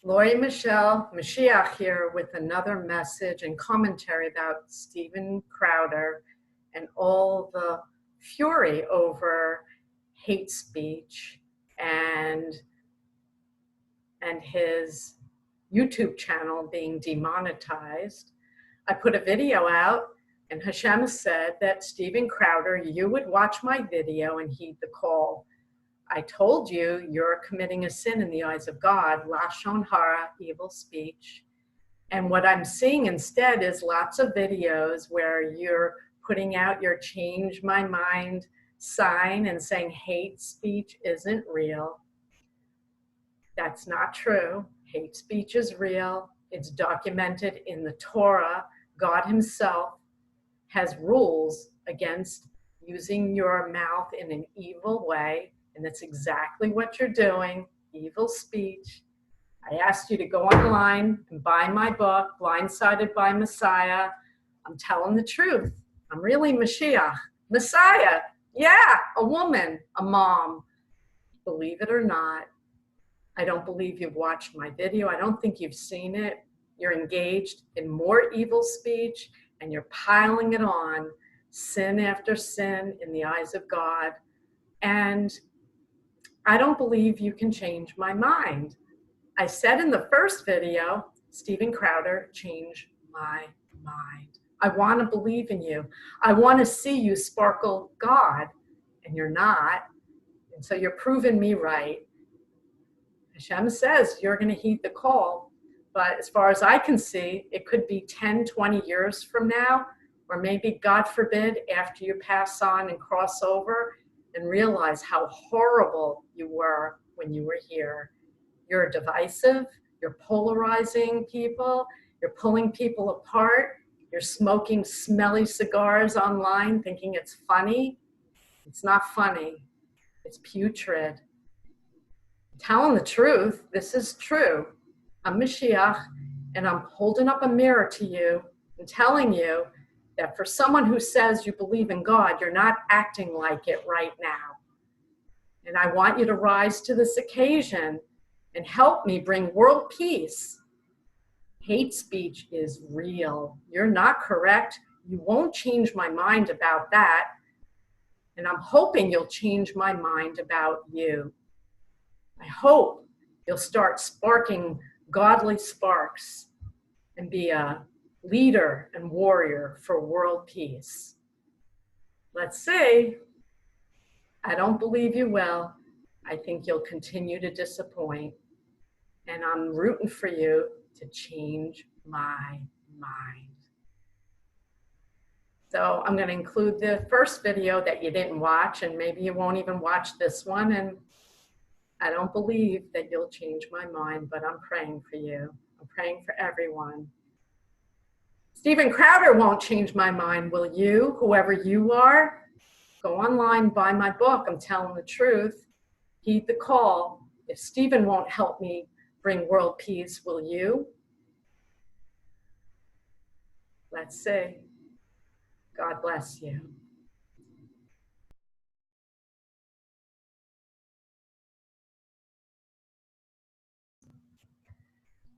Lori Michelle, Moshiach here with another message and commentary about Steven Crowder and all the fury over hate speech and his YouTube channel being demonetized. I put a video out and Hashem said that Steven Crowder, you would watch my video and heed the call. I told you you're committing a sin in the eyes of God, lashon hara, evil speech. And what I'm seeing instead is lots of videos where you're putting out your change my mind sign and saying hate speech isn't real. That's not true. Hate speech is real. It's documented in the Torah. God himself has rules against using your mouth in an evil way. And that's exactly what you're doing, evil speech. I asked you to go online and buy my book, Blindsided by Messiah. I'm telling the truth. I'm really Moshiach. Messiah, yeah, a woman, a mom. Believe it or not, I don't believe you've watched my video. I don't think you've seen it. You're engaged in more evil speech and you're piling it on, sin after sin in the eyes of God. And I don't believe you can change my mind. I said in the first video, Steven Crowder, change my mind. I want to believe in you. I want to see you sparkle God, and you're not. And so you're proving me right. Hashem says you're going to heed the call. But as far as I can see, it could be 10, 20 years from now, or maybe, God forbid, after you pass on and cross over, and realize how horrible you were when you were here. You're divisive, you're polarizing people, you're pulling people apart, you're smoking smelly cigars online thinking it's funny. It's not funny, it's putrid. Telling the truth, this is true. I'm Moshiach, and I'm holding up a mirror to you and telling you that for someone who says you believe in God, you're not acting like it right now. And I want you to rise to this occasion and help me bring world peace. Hate speech is real. You're not correct. You won't change my mind about that. And I'm hoping you'll change my mind about you. I hope you'll start sparking godly sparks and be a leader and warrior for world peace. Let's see. I don't believe you will. I think you'll continue to disappoint. And I'm rooting for you to change my mind. So I'm going to include the first video that you didn't watch, and maybe you won't even watch this one. And I don't believe that you'll change my mind, but I'm praying for you. I'm praying for everyone. Steven Crowder won't change my mind, will you? Whoever you are, go online, buy my book. I'm telling the truth. Heed the call. If Steven won't help me bring world peace, will you? Let's see. God bless you.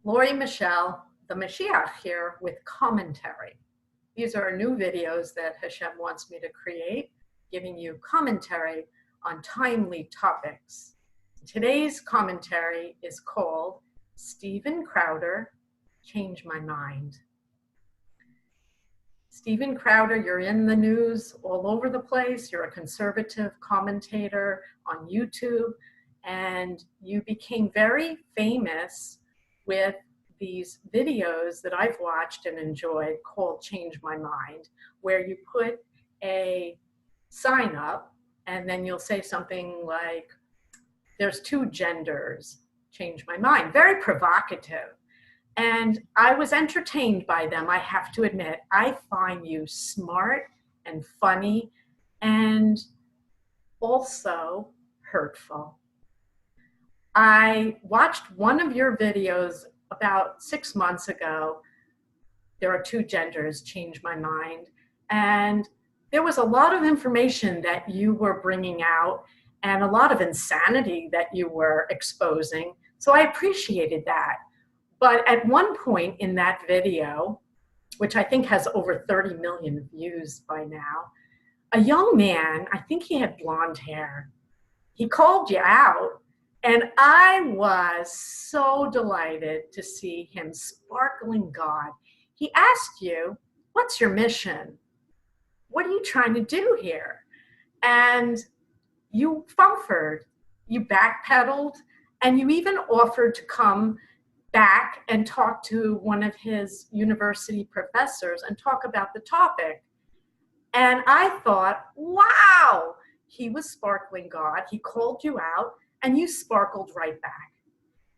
Lori Michelle, the Moshiach here with commentary. These are new videos that Hashem wants me to create, giving you commentary on timely topics. Today's commentary is called Steven Crowder, Change My Mind. Steven Crowder, you're in the news all over the place. You're a conservative commentator on YouTube, and you became very famous with these videos that I've watched and enjoyed called Change My Mind, where you put a sign up and then you'll say something like, there's two genders, change my mind. Very provocative. And I was entertained by them, I have to admit. I find you smart and funny and also hurtful. I watched one of your videos about 6 months ago. There are two genders, change my mind. And there was a lot of information that you were bringing out and a lot of insanity that you were exposing. So I appreciated that. But at one point in that video, which I think has over 30 million views by now, a young man, I think he had blonde hair, he called you out. And I was so delighted to see him sparkling God. He asked you, what's your mission? What are you trying to do here? And you fumfered, you backpedaled, and you even offered to come back and talk to one of his university professors and talk about the topic. And I thought, wow, he was sparkling God. He called you out and you sparkled right back.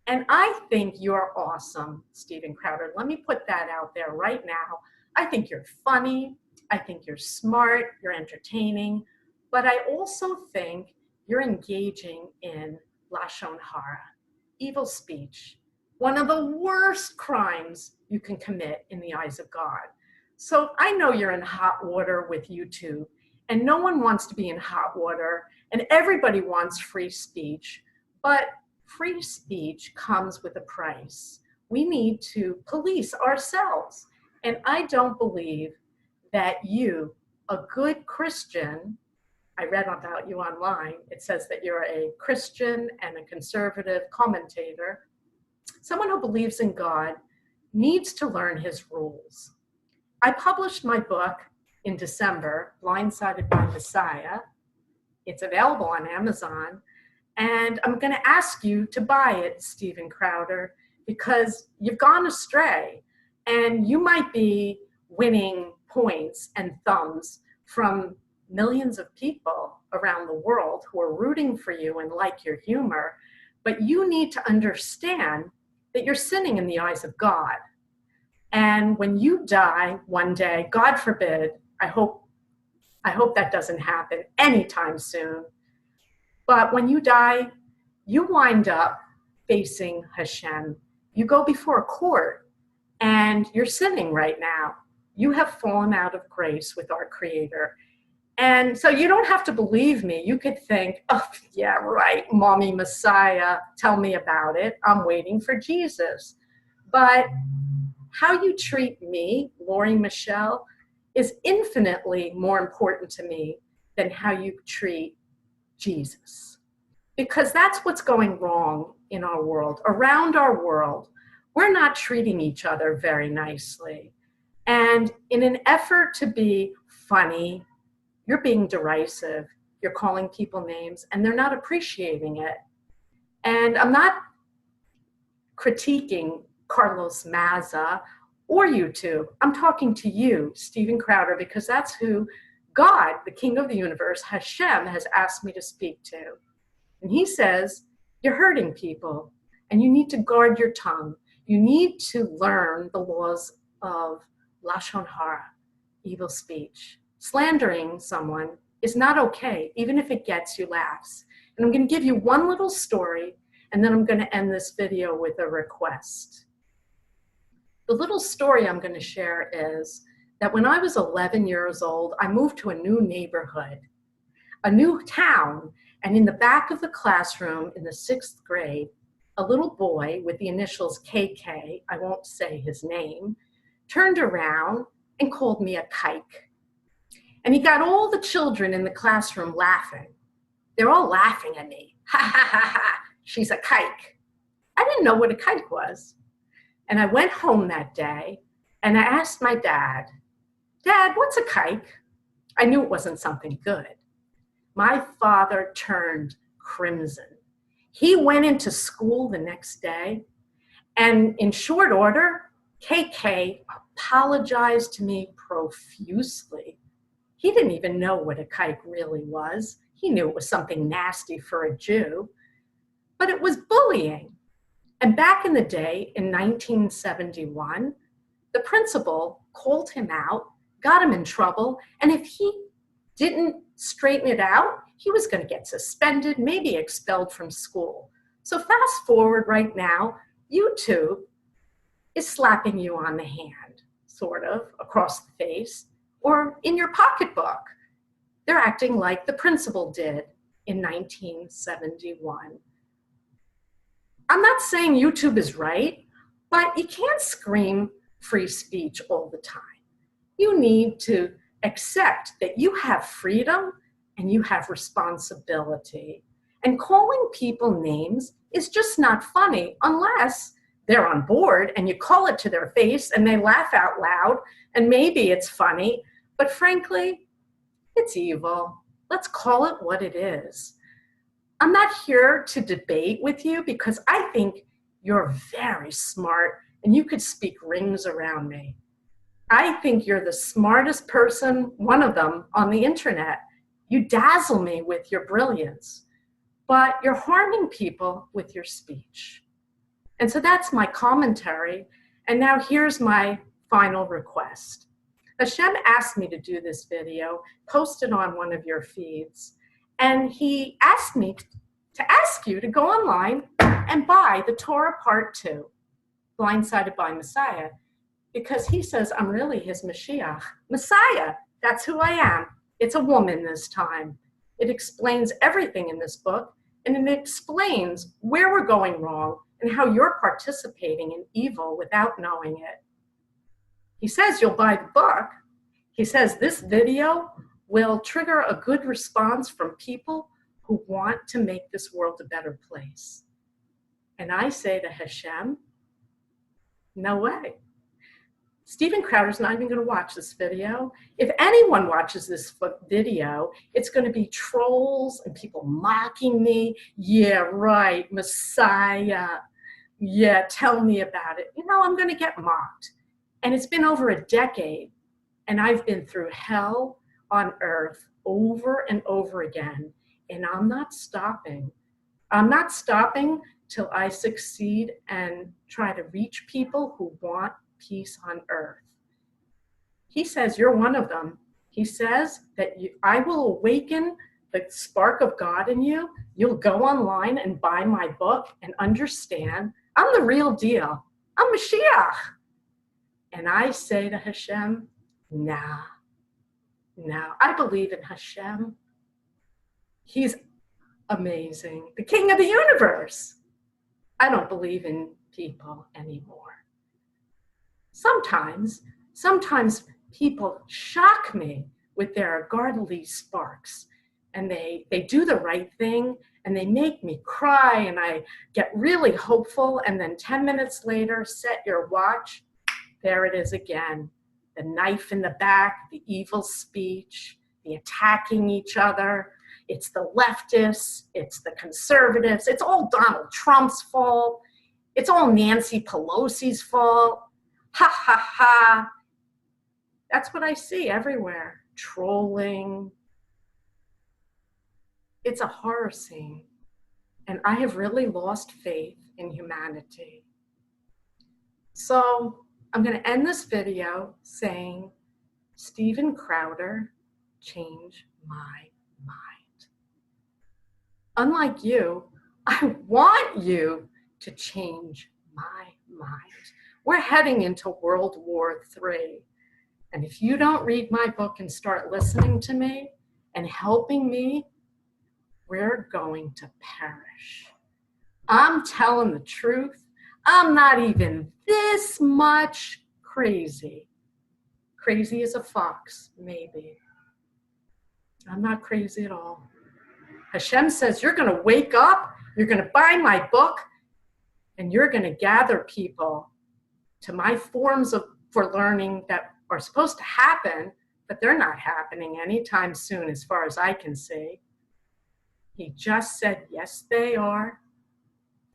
And I think you're awesome, Steven Crowder. Let me put that out there right now. I think you're funny. I think you're smart. You're entertaining. But I also think you're engaging in lashon hara, evil speech, one of the worst crimes you can commit in the eyes of God. So I know you're in hot water with YouTube, and no one wants to be in hot water, and everybody wants free speech, but free speech comes with a price. We need to police ourselves. And I don't believe that you, a good Christian, I read about you online, it says that you're a Christian and a conservative commentator, someone who believes in God needs to learn his rules. I published my book in December, Blindsided by Messiah. It's available on Amazon. And I'm going to ask you to buy it, Steven Crowder, because you've gone astray. And you might be winning points and thumbs from millions of people around the world who are rooting for you and like your humor. But you need to understand that you're sinning in the eyes of God. And when you die one day, God forbid, I hope that doesn't happen anytime soon. But when you die, you wind up facing Hashem. You go before a court and you're sinning right now. You have fallen out of grace with our Creator. And so you don't have to believe me. You could think, oh, yeah, right, Mommy Messiah, tell me about it. I'm waiting for Jesus. But how you treat me, Lori Michelle, is infinitely more important to me than how you treat Jesus. Because that's what's going wrong in our world. Around our world, we're not treating each other very nicely. And in an effort to be funny, you're being derisive. You're calling people names, and they're not appreciating it. And I'm not critiquing Carlos Maza or YouTube. I'm talking to you, Steven Crowder, because that's who God, the King of the universe, Hashem, has asked me to speak to. And he says, you're hurting people, and you need to guard your tongue. You need to learn the laws of lashon hara, evil speech. Slandering someone is not okay, even if it gets you laughs. And I'm going to give you one little story, and then I'm going to end this video with a request. The little story I'm going to share is that when I was 11 years old, I moved to a new neighborhood, a new town, and in the back of the classroom in the 6th grade, a little boy with the initials KK, I won't say his name, turned around and called me a kike. And he got all the children in the classroom laughing. They're all laughing at me. Ha ha ha ha, she's a kike. I didn't know what a kike was. And I went home that day and I asked my dad, Dad, what's a kike? I knew it wasn't something good. My father turned crimson. He went into school the next day, and in short order, KK apologized to me profusely. He didn't even know what a kike really was. He knew it was something nasty for a Jew, but it was bullying. And back in the day, in 1971, the principal called him out, got him in trouble, and if he didn't straighten it out, he was going to get suspended, maybe expelled from school. So fast forward right now, YouTube is slapping you on the hand, sort of, across the face, or in your pocketbook. They're acting like the principal did in 1971. I'm not saying YouTube is right, But you can't scream free speech all the time. You need to accept that you have freedom and you have responsibility. And calling people names is just not funny unless they're on board and you call it to their face and they laugh out loud, and maybe it's funny, but frankly, it's evil. Let's call it what it is. I'm not here to debate with you because I think you're very smart and you could speak rings around me. I think you're the smartest person, one of them, on the internet. You dazzle me with your brilliance, but you're harming people with your speech. And so that's my commentary. And now here's my final request. Hashem asked me to do this video, post it on one of your feeds. And he asked me to ask you to go online and buy the Torah Part 2, Blindsided by Messiah, because he says I'm really his Moshiach. Messiah, that's who I am. It's a woman this time. It explains everything in this book, and it explains where we're going wrong and how you're participating in evil without knowing it. He says you'll buy the book. He says this video will trigger a good response from people who want to make this world a better place. And I say to Hashem, no way. Steven Crowder's not even going to watch this video. If anyone watches this video, it's going to be trolls and people mocking me. Yeah, right, Messiah. Yeah, tell me about it. You know, I'm going to get mocked. And it's been over a decade, and I've been through hell on earth over and over again, and I'm not stopping. I'm not stopping till I succeed and try to reach people who want peace on earth. He says you're one of them. He says that I will awaken the spark of God in you. You'll go online and buy my book and understand I'm the real deal. I'm Moshiach. And I say to Hashem, nah. I believe in Hashem. He's amazing, the king of the universe. I don't believe in people anymore. Sometimes people shock me with their godly sparks, and they do the right thing, and they make me cry, and I get really hopeful, and then 10 minutes later, set your watch, there it is again. The knife in the back, the evil speech, the attacking each other. It's the leftists, it's the conservatives, it's all Donald Trump's fault, it's all Nancy Pelosi's fault. Ha ha ha. That's what I see everywhere. Trolling. It's a horror scene. And I have really lost faith in humanity. So I'm going to end this video saying, Steven Crowder, change my mind. Unlike you, I want you to change my mind. We're heading into World War III. And if you don't read my book and start listening to me and helping me, we're going to perish. I'm telling the truth. I'm not even this much crazy. Crazy as a fox, maybe. I'm not crazy at all. Hashem says, you're going to wake up, you're going to buy my book, and you're going to gather people to my forms for learning that are supposed to happen, but they're not happening anytime soon as far as I can see. He just said, yes, they are.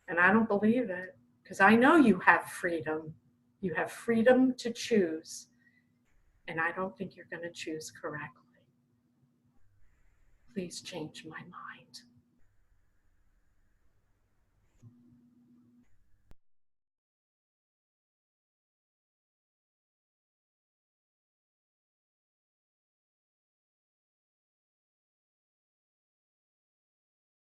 And I don't believe it, because I know you have freedom. You have freedom to choose. And I don't think you're going to choose correctly. Please change my mind.